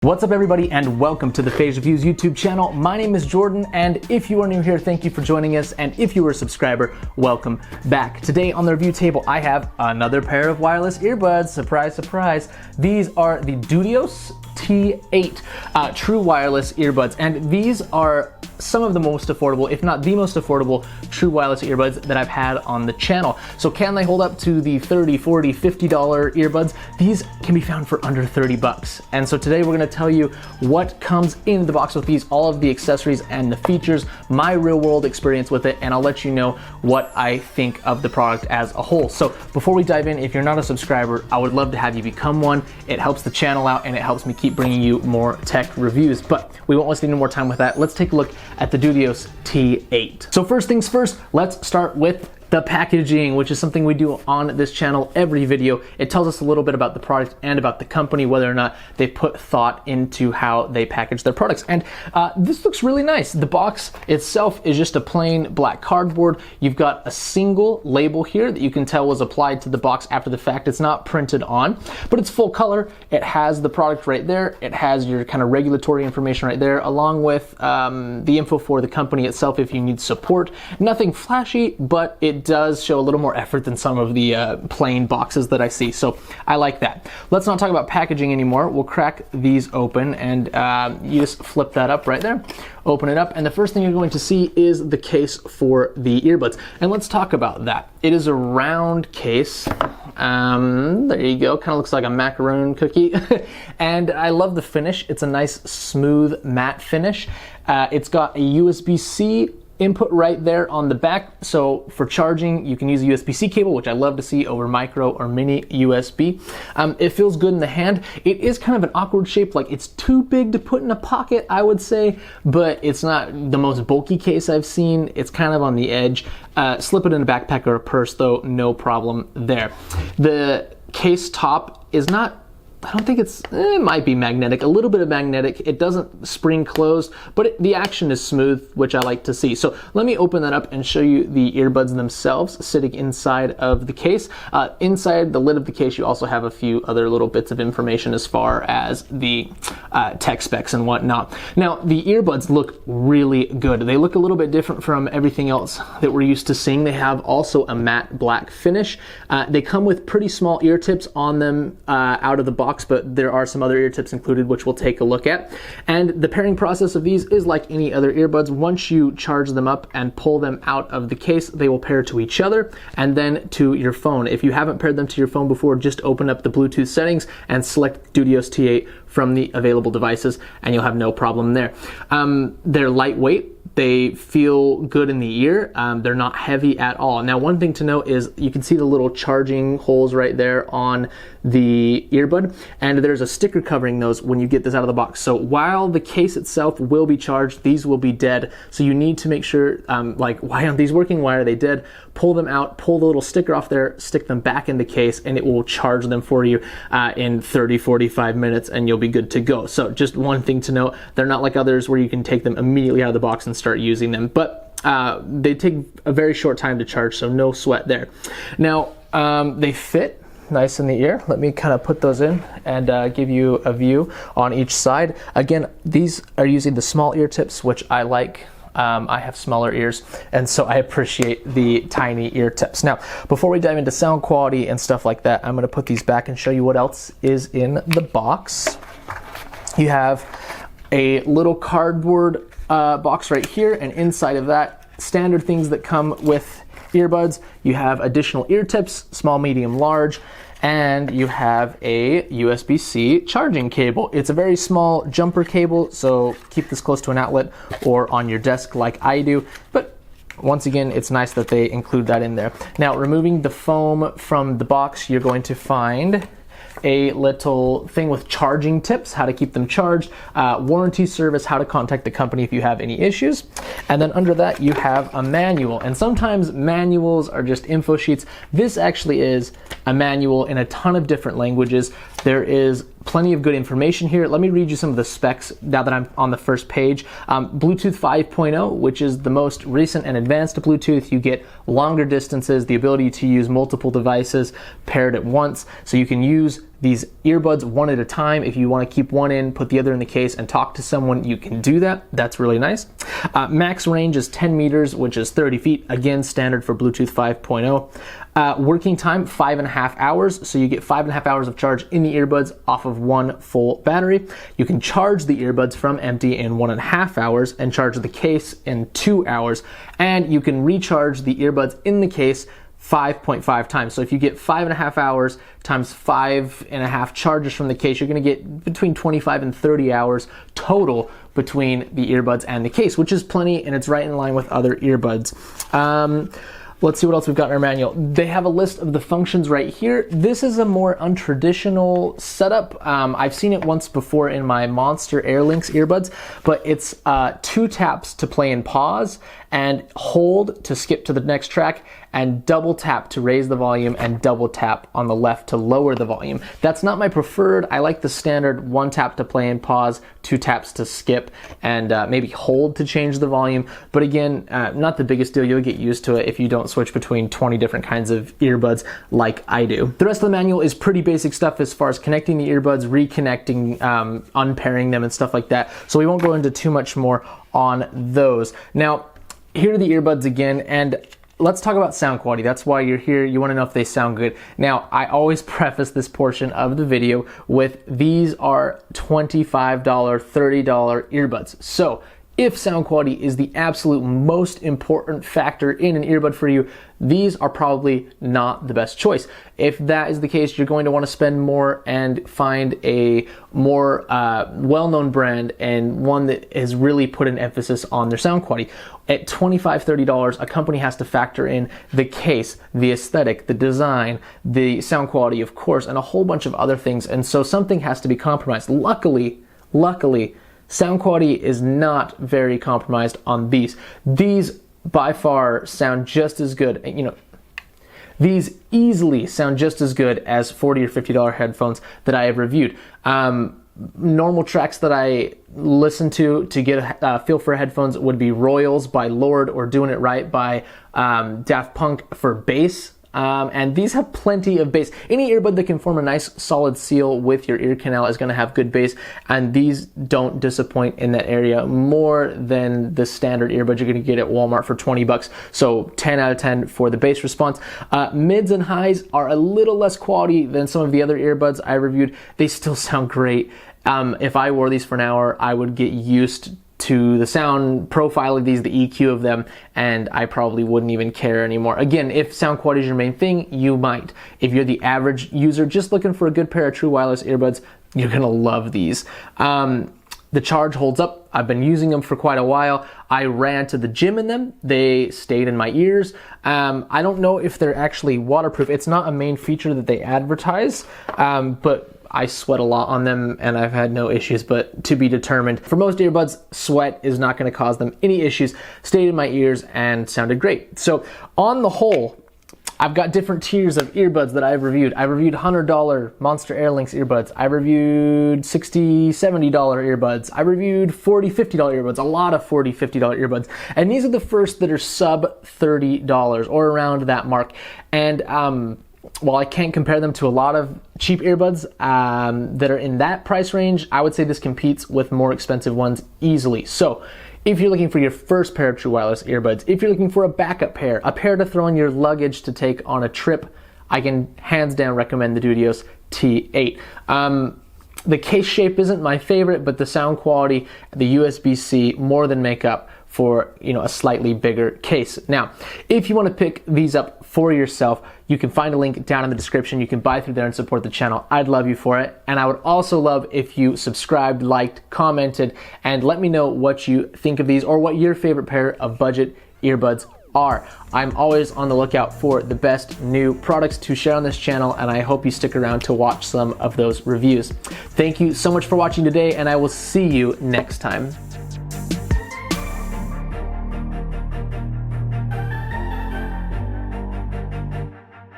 What's up everybody and welcome to the Phase Reviews YouTube channel. My name is Jordan and if you are new here, thank you for joining us, and if you are a subscriber, welcome back. Today on the review table, I have another pair of wireless earbuds. Surprise, surprise. These are the Dudios T8 true wireless earbuds, and these are some of the most affordable, if not the most affordable, true wireless earbuds that I've had on the channel. So can they hold up to the $30, $40, $50 earbuds? These can be found for under 30 bucks. And so today we're gonna tell you what comes in the box with these, all of the accessories and the features, my real world experience with it, and I'll let you know what I think of the product as a whole. So before we dive in, if you're not a subscriber, I would love to have you become one. It helps the channel out and it helps me keep bringing you more tech reviews, but we won't waste any more time with that. Let's take a look at the Dudios T8. So first things first, let's start with the packaging, which is something we do on this channel every video. It tells us a little bit about the product and about the company, whether or not they put thought into how they package their products. And this looks really nice. The box itself is just a plain black cardboard. You've got a single label here that you can tell was applied to the box after the fact. It's not printed on, but it's full color. It has the product right there. It has your kind of regulatory information right there, along with the info for the company itself if you need support. Nothing flashy, but it does show a little more effort than some of the plain boxes that I see, so I like that. Let's not talk about packaging anymore. We'll crack these open, and you just flip that up right there, open it up, and the first thing you're going to see is the case for the earbuds. And let's talk about that. It is a round case. There you go, kind of looks like a macaroon cookie. And I love the finish. It's a nice smooth matte finish. It's got a USB-C input right there on the back, so for charging you can use a USB-C cable, which I love to see over micro or mini USB. It feels good in the hand. It is kind of an awkward shape, like it's too big to put in a pocket, I would say, but it's not the most bulky case I've seen. It's kind of on the edge. Slip it in a backpack or a purse though, no problem there. The case top is not, I don't think it might be magnetic, a little bit of magnetic. It doesn't spring closed, but the action is smooth, which I like to see. So let me open that up and show you the earbuds themselves sitting inside of the case. Inside the lid of the case, you also have a few other little bits of information as far as the tech specs and whatnot. Now, the earbuds look really good. They look a little bit different from everything else that we're used to seeing. They have also a matte black finish. They come with pretty small ear tips on them out of the box, but there are some other ear tips included, which we'll take a look at. And the pairing process of these is like any other earbuds. Once you charge them up and pull them out of the case, they will pair to each other and then to your phone. If you haven't paired them to your phone before, just open up the Bluetooth settings and select Dudios T8 from the available devices, and you'll have no problem there. They're lightweight. They feel good in the ear. They're not heavy at all. Now, one thing to note is you can see the little charging holes right there on the earbud, and there's a sticker covering those when you get this out of the box. So while the case itself will be charged, these will be dead. So you need to make sure, like, why aren't these working? Why are they dead? Pull them out, pull the little sticker off there, stick them back in the case, and it will charge them for you in 30, 45 minutes, and you'll be good to go. So just one thing to note, they're not like others where you can take them immediately out of the box and start using them, but they take a very short time to charge, so no sweat there. Now, they fit nice in the ear. Let me kind of put those in and give you a view on each side. Again, these are using the small ear tips, which I like. I have smaller ears, and so I appreciate the tiny ear tips. Now, before we dive into sound quality and stuff like that, I'm going to put these back and show you what else is in the box. You have a little cardboard box right here, and inside of that, standard things that come with earbuds. You have additional ear tips, small, medium, large, and you have a USB-C charging cable. It's a very small jumper cable, so keep this close to an outlet or on your desk like I do, but once again, it's nice that they include that in there. Now, removing the foam from the box, you're going to find a little thing with charging tips, how to keep them charged, warranty service, how to contact the company if you have any issues. And then under that, you have a manual. And sometimes manuals are just info sheets. This actually is a manual in a ton of different languages. There is plenty of good information here. Let me read you some of the specs now that I'm on the first page. Bluetooth 5.0, which is the most recent and advanced Bluetooth. You get longer distances, the ability to use multiple devices paired at once. So you can use these earbuds one at a time. If you want to keep one in, put the other in the case, and talk to someone, you can do that. That's really nice. Max range is 10 meters, which is 30 feet. Again, standard for Bluetooth 5.0. Working time, 5.5 hours. So you get 5.5 hours of charge in the earbuds off of one full battery. You can charge the earbuds from empty in 1.5 hours and charge the case in 2 hours. And you can recharge the earbuds in the case 5.5 times. So if you get 5.5 hours times 5.5 charges from the case, you're going to get between 25 and 30 hours total between the earbuds and the case, which is plenty, and it's right in line with other earbuds. Let's see what else we've got in our manual. They have a list of the functions right here. This is a more untraditional setup. I've seen it once before in my Monster AirLinks earbuds, but it's 2 taps to play and pause, and hold to skip to the next track, and double tap to raise the volume, and double tap on the left to lower the volume. That's not my preferred. I like the standard 1 tap to play and pause, 2 taps to skip, and maybe hold to change the volume. But again, not the biggest deal. You'll get used to it if you don't switch between 20 different kinds of earbuds like I do. The rest of the manual is pretty basic stuff as far as connecting the earbuds, reconnecting, unpairing them, and stuff like that. So we won't go into too much more on those. Now, here are the earbuds again, and let's talk about sound quality. That's why you're here. You want to know if they sound good. Now, I always preface this portion of the video with these are $25, $30 earbuds. So if sound quality is the absolute most important factor in an earbud for you, these are probably not the best choice. If that is the case, you're going to want to spend more and find a more well-known brand, and one that has really put an emphasis on their sound quality. At $25, $30, a company has to factor in the case, the aesthetic, the design, the sound quality, of course, and a whole bunch of other things. And so something has to be compromised. Luckily, sound quality is not very compromised on these. These by far sound just as good. You know, these easily sound just as good as $40 or $50 headphones that I have reviewed. Normal tracks that I listen to get a feel for headphones would be Royals by Lord or Doing It Right by Daft Punk for bass. And these have plenty of bass. Any earbud that can form a nice solid seal with your ear canal is going to have good bass, and these don't disappoint in that area more than the standard earbud you're going to get at Walmart for 20 bucks. So 10 out of 10 for the bass response. Mids and highs are a little less quality than some of the other earbuds I reviewed. They still sound great. If I wore these for an hour, I would get used to the sound profile of these, the EQ of them, and I probably wouldn't even care anymore. Again, if sound quality is your main thing, you might. If you're the average user just looking for a good pair of true wireless earbuds, you're gonna love these. The charge holds up. I've been using them for quite a while. I ran to the gym in them. They stayed in my ears. I don't know if they're actually waterproof. It's not a main feature that they advertise, but I sweat a lot on them and I've had no issues, but to be determined. For most earbuds, sweat is not going to cause them any issues. Stayed in my ears and sounded great. So on the whole, I've got different tiers of earbuds that I've reviewed. I reviewed $100 Monster AirLinks earbuds. I reviewed $60, $70 earbuds. I reviewed $40, $50 earbuds, a lot of $40, $50 earbuds. And these are the first that are sub $30 or around that mark. And while I can't compare them to a lot of cheap earbuds that are in that price range, I would say this competes with more expensive ones easily. So if you're looking for your first pair of true wireless earbuds, if you're looking for a backup pair, a pair to throw in your luggage to take on a trip, I can hands down recommend the Dudios T8. The case shape isn't my favorite, but the sound quality, the USB-C more than make up for, you know, a slightly bigger case. Now, if you want to pick these up for yourself, you can find a link down in the description. You can buy through there and support the channel. I'd love you for it. And I would also love if you subscribed, liked, commented, and let me know what you think of these or what your favorite pair of budget earbuds are. I'm always on the lookout for the best new products to share on this channel, and I hope you stick around to watch some of those reviews. Thank you so much for watching today, and I will see you next time.